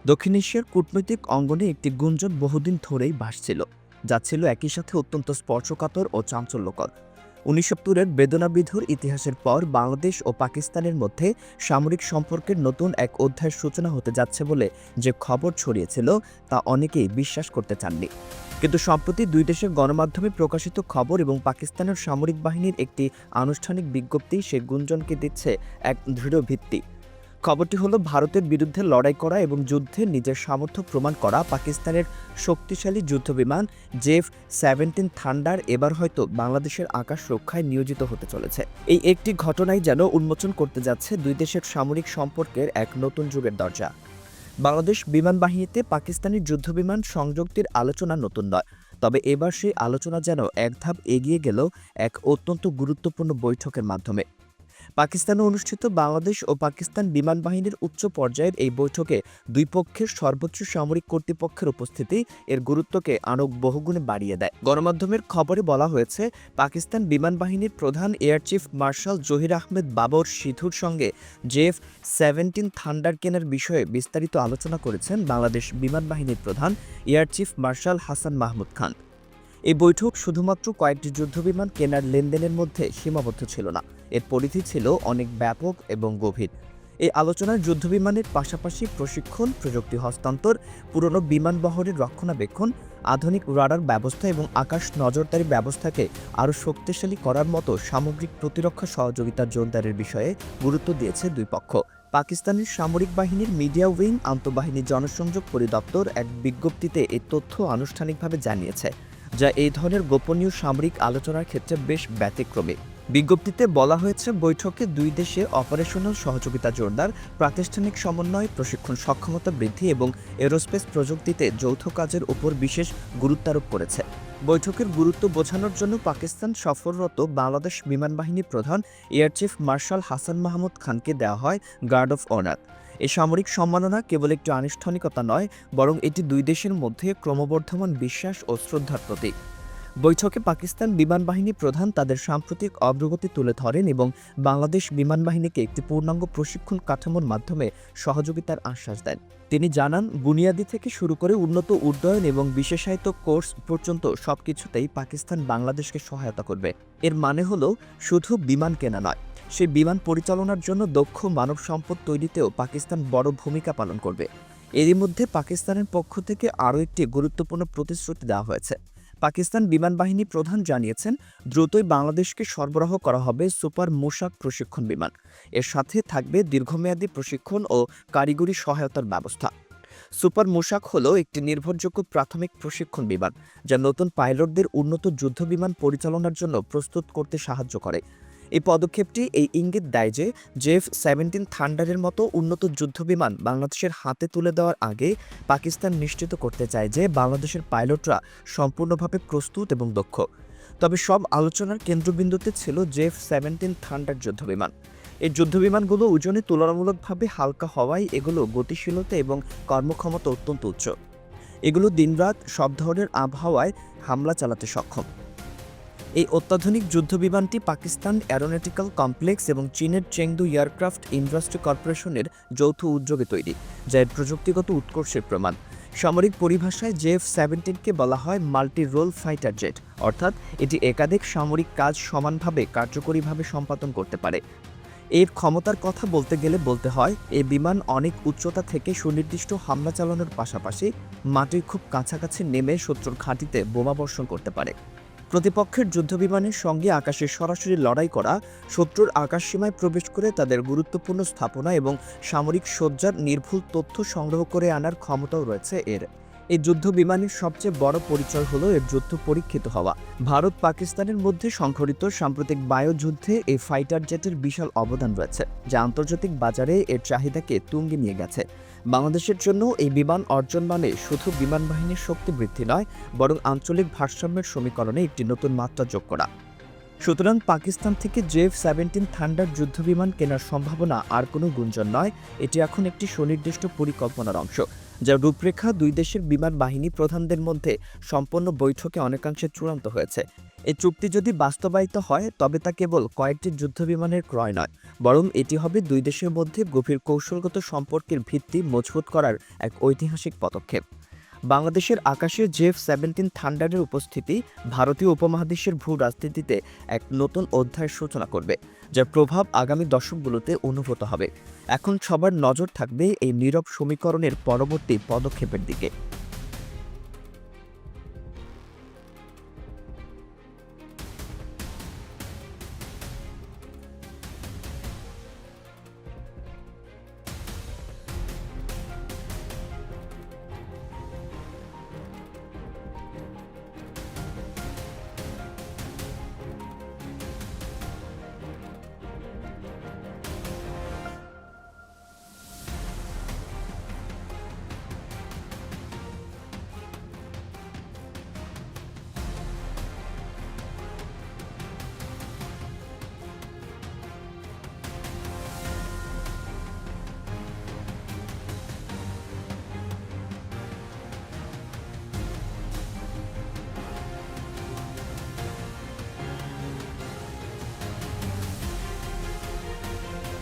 দক্ষিণ এশিয়ার কূটনৈতিক অঙ্গনে একটি গুঞ্জন বহুদিন ধরেই ভাসছিল, যা ছিল একই সাথে অত্যন্ত স্পর্শকাতর ও চাঞ্চল্যকর। ১৯৭০-এর বেদনাবিধুর ইতিহাসের পর বাংলাদেশ ও পাকিস্তানের মধ্যে সামরিক সম্পর্কের নতুন এক অধ্যায়ের সূচনা হতে যাচ্ছে বলে যে খবর ছড়িয়েছিল তা অনেকেই বিশ্বাস করতে চাননি। কিন্তু সম্প্রতি দুই দেশের গণমাধ্যমে প্রকাশিত খবর এবং পাকিস্তানের সামরিক বাহিনীর একটি আনুষ্ঠানিক বিজ্ঞপ্তি সে গুঞ্জনকে দিচ্ছে এক দৃঢ় ভিত্তি। খবরটি হলো ভারতের বিরুদ্ধে লড়াই করা এবং যুদ্ধে নিজের সামর্থ্য প্রমাণ করা পাকিস্তানের শক্তিশালী যুদ্ধবিমান জেফ-17 থান্ডার এবার হয়তো বাংলাদেশের আকাশ রক্ষায় নিয়োজিত হতে চলেছে। এই একটি ঘটনাই যেন উন্মোচন করতে যাচ্ছে দুই দেশের সামরিক সম্পর্কের এক নতুন যুগের দরজা। বাংলাদেশ বিমান বাহিনীতে পাকিস্তানি যুদ্ধবিমান সংযুক্তির আলোচনা নতুন নয়, তবে এবার সেই আলোচনা যেন এক ধাপ এগিয়ে গেল এক অত্যন্ত গুরুত্বপূর্ণ বৈঠকের মাধ্যমে। পাকিস্তানে অনুষ্ঠিত বাংলাদেশ ও পাকিস্তান বিমান বাহিনীর উচ্চ পর্যায়ের এই বৈঠকে দুই পক্ষের সর্বোচ্চ সামরিক কর্তৃপক্ষের উপস্থিতি এর গুরুত্বকে আরও বহুগুণে বাড়িয়ে দেয়। গণমাধ্যমের খবরে বলা হয়েছে, পাকিস্তান বিমান বাহিনীর প্রধান air chief marshal Zaheer Ahmed Babar সিধুর সঙ্গে জেফ-17 থান্ডার কেনার বিষয়ে বিস্তারিত আলোচনা করেছেন বাংলাদেশ বিমান বাহিনীর প্রধান air chief marshal Hasan Mahmud Khan. এই বৈঠক শুধুমাত্র কয়েকটি যুদ্ধবিমান কেনার লেনদেনের মধ্যে সীমাবদ্ধ ছিল না, এর পরিধি ছিল অনেক ব্যাপক এবং গভীর। এই আলোচনায় যুদ্ধবিমানের পাশাপাশি প্রশিক্ষণ, প্রযুক্তি হস্তান্তর, পুরনো বিমান বহরের রক্ষণাবেক্ষণ, আধুনিক রাডার ব্যবস্থা এবং আকাশ নজরদারি ব্যবস্থাকে আরও শক্তিশালী করার মতো সামগ্রিক প্রতিরক্ষা সহযোগিতা জোরদারের বিষয়ে গুরুত্ব দিয়েছে দুই পক্ষ। পাকিস্তানের সামরিক বাহিনীর মিডিয়া উইং আন্তঃবাহিনী জনসংযোগ পরিদপ্তর এক বিজ্ঞপ্তিতে এই তথ্য আনুষ্ঠানিকভাবে জানিয়েছে, যা এই ধরনের গোপনীয় সামরিক আলোচনার ক্ষেত্রে বেশ ব্যতিক্রমী। বিজ্ঞপ্তিতে বলা হয়েছে, বৈঠকে দুই দেশে অপারেশনাল সহযোগিতা জোরদার, প্রাতিষ্ঠানিক সমন্বয়, প্রশিক্ষণ সক্ষমতা বৃদ্ধি এবং এরোস্পেস প্রযুক্তিতে যৌথ কাজের উপর বিশেষ গুরুত্বারোপ করেছে। বৈঠকের গুরুত্ব বোঝানোর জন্য পাকিস্তান সফররত বাংলাদেশ বিমান বাহিনীর প্রধান air chief marshal Hasan Mahmud খানকে দেওয়া হয় গার্ড অফ অনার। এই সামরিক সম্মাননা কেবল একটি আনুষ্ঠানিকতা নয়, বরং এটি দুই দেশের মধ্যে ক্রমবর্ধমান বিশ্বাস ও শ্রদ্ধার প্রতীক। বৈঠকে পাকিস্তান বিমান বাহিনী প্রধান তাদের সাম্প্রতিক অগ্রগতি তুলে ধরেন এবং বাংলাদেশ বিমান বাহিনীকে একটি পূর্ণাঙ্গ প্রশিক্ষণ কাঠামোর মাধ্যমে সহযোগিতার আশ্বাস দেন। তিনি জানান, বুনিয়াদি থেকে শুরু করে উন্নত উড্ডয়ন এবং বিশেষায়িত কোর্স পর্যন্ত সবকিছুতেই পাকিস্তান বাংলাদেশকে সহায়তা করবে। এর মানে হলো শুধু বিমান কেনা নয়, সেই বিমান পরিচালনার জন্য দক্ষ মানব সম্পদ তৈরিতেও পাকিস্তান বড় ভূমিকা পালন করবে। এরই মধ্যে পাকিস্তানের পক্ষ থেকে আরও একটি গুরুত্বপূর্ণ প্রতিশ্রুতি দেওয়া হয়েছে। পাকিস্তান বিমান বাহিনী প্রধান জানিয়েছেন, দ্রুতই বাংলাদেশকে সরবরাহ করা হবে সুপার মুশাক প্রশিক্ষণ বিমান। এর সাথে থাকবে দীর্ঘমেয়াদী প্রশিক্ষণ ও কারিগরি সহায়তার ব্যবস্থা। সুপার মুশাক হল একটি নির্ভরযোগ্য প্রাথমিক প্রশিক্ষণ বিমান, যা নতুন পাইলটদের উন্নত যুদ্ধবিমান পরিচালনার জন্য প্রস্তুত করতে সাহায্য করে। এই পদক্ষেপটি এই ইঙ্গিত দেয় যে জেফ-17 থান্ডারের মতো উন্নত যুদ্ধবিমান বাংলাদেশের হাতে তুলে দেওয়ার আগে পাকিস্তান নিশ্চিত করতে চায় যে বাংলাদেশের পাইলটরা সম্পূর্ণভাবে প্রস্তুত এবং দক্ষ। তবে সব আলোচনার কেন্দ্রবিন্দুতে ছিল জেফ-17 থান্ডার যুদ্ধবিমান। এই যুদ্ধবিমানগুলো ওজনে তুলনামূলকভাবে হালকা হওয়ায় এগুলো গতিশীলতা এবং কর্মক্ষমতা অত্যন্ত উচ্চ। এগুলো দিনরাত সব ধরনের আবহাওয়ায় হামলা চালাতে সক্ষম। এই অত্যাধুনিক যুদ্ধবিমানটি পাকিস্তান অ্যারোনটিক্যাল কমপ্লেক্স এবং চীনের চেংদু এয়ারক্রাফট ইন্ডাস্ট্রি কর্পোরেশনের যৌথ উদ্যোগে তৈরি, যা এর প্রযুক্তিগত উৎকর্ষের প্রমাণ। সামরিক পরিভাষায় জেফ-17কে বলা হয় মাল্টি রোল ফাইটার জেট, অর্থাৎ এটি একাধিক সামরিক কাজ সমানভাবে কার্যকরীভাবে সম্পাদন করতে পারে। এর ক্ষমতার কথা বলতে গেলে বলতে হয়, এই বিমান অনেক উচ্চতা থেকে সুনির্দিষ্ট হামলা চালানোর পাশাপাশি মাটির খুব কাছাকাছি নেমে শত্রুর ঘাঁটিতে বোমাবর্ষণ করতে পারে। প্রতিপক্ষের যুদ্ধবিমানের সঙ্গে আকাশে সরাসরি লড়াই করা, শত্রুর আকাশসীমায় প্রবেশ করে তাদের গুরুত্বপূর্ণ স্থাপনা এবং সামরিক সজ্জার নির্ভুল তথ্য সংগ্রহ করে আনার ক্ষমতাও রয়েছে এর। এই যুদ্ধবিমানের সবচেয়ে বড় পরিচয় হলো এর যুদ্ধ পরীক্ষিত হওয়া। ভারত পাকিস্তানের মধ্যে সংঘটিত সাম্প্রতিক বায়ুযুদ্ধে এই ফাইটার জেটের বিশাল অবদান রয়েছে, যা আন্তর্জাতিক বাজারে এর চাহিদাকে তুঙ্গে নিয়ে গেছে। বাংলাদেশের জন্য এই বিমান অর্জন মানে শুধু বিমান বাহিনীর শক্তি বৃদ্ধি নয়, বরং আঞ্চলিক ভারসাম্যের সমীকরণে একটি নতুন মাত্রা যোগ করা। সুতরাং পাকিস্তান থেকে জেফ-17 থান্ডার যুদ্ধবিমান কেনার সম্ভাবনা আর কোনো গুঞ্জন নয়, এটি এখন একটি সুনির্দিষ্ট পরিকল্পনার অংশ, যার রূপরেখা দুই দেশের বিমান বাহিনী প্রধানদের মধ্যে সম্পন্ন বৈঠকে অনেকাংশে চূড়ান্ত হয়েছে। এই চুক্তি যদি বাস্তবায়িত হয় তবে তা কেবল কয়েকটি যুদ্ধবিমানের ক্রয় নয়, বরং এটি হবে দুই দেশের মধ্যে গভীর কৌশলগত সম্পর্কের ভিত্তি মজবুত করার এক ঐতিহাসিক পদক্ষেপ। বাংলাদেশের আকাশে জেফ-17 থান্ডারের উপস্থিতি ভারতীয় উপমহাদেশের ভূ রাজনীতিতে এক নতুন অধ্যায়ের সূচনা করবে, যার প্রভাব আগামী দশকগুলোতে অনুভূত হবে। এখন সবার নজর থাকবে এই নীরব সমীকরণের পরবর্তী পদক্ষেপের দিকে।